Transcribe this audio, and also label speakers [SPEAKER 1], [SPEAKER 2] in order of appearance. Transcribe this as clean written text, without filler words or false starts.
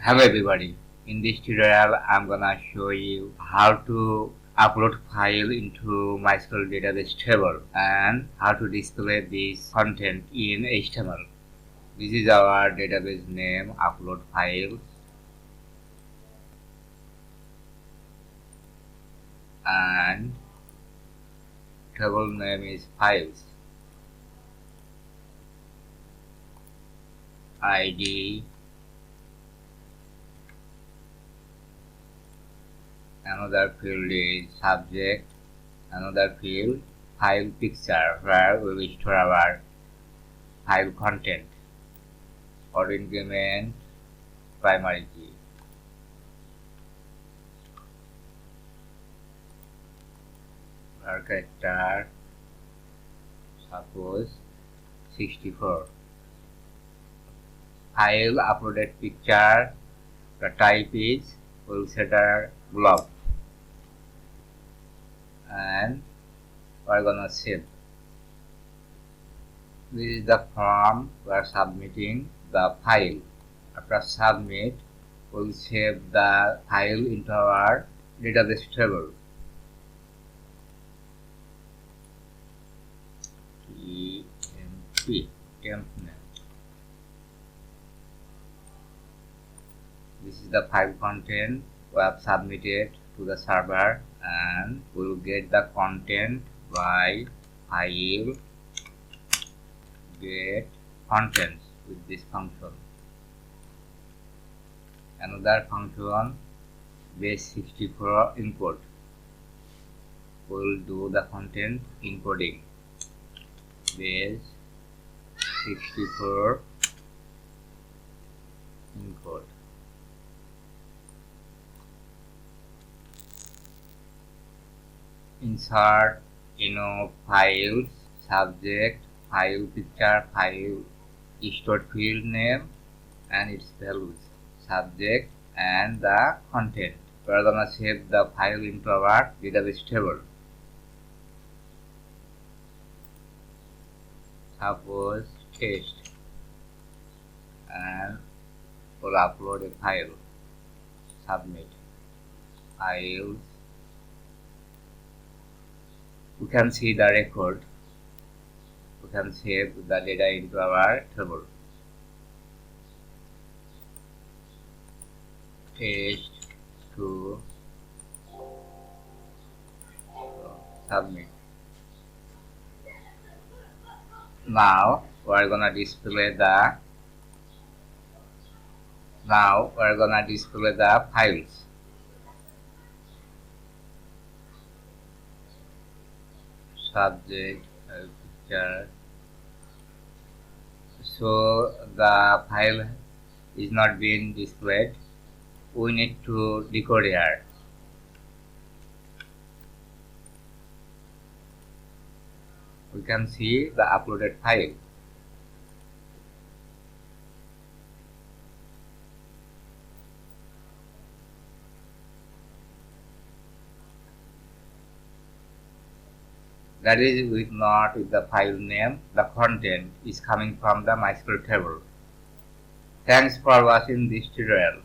[SPEAKER 1] Hello everybody, in this tutorial I'm gonna show you how to upload file into MySQL database table and how to display this content in HTML. This is our database name, upload files, and table name is files, ID, another field is subject, another field file picture where we will store our file content, or increment primary key. Our character, suppose 64. File uploaded picture, the type is we'll set a Blob, and we're gonna save. This is the form we are submitting the file. After submit, we'll save the file into our database table. PHP temp name. This is the file content we have submitted to the server, and we will get the content by file get contents with this function. Another function, base 64 import. We will do the content encoding. Base 64 encode. Insert files, subject, file picture, file stored field name and its values, subject and the content. We are gonna save the file into our database table. Suppose test, and we'll upload a file. Submit files. We can see the record. We can save the data into our table. Test to submit. Now we're gonna display the files. Subject, picture. So the file is not being displayed. We need to decode here. We can see the uploaded file. That is not with the file name. The content is coming from the MySQL table. Thanks for watching this tutorial.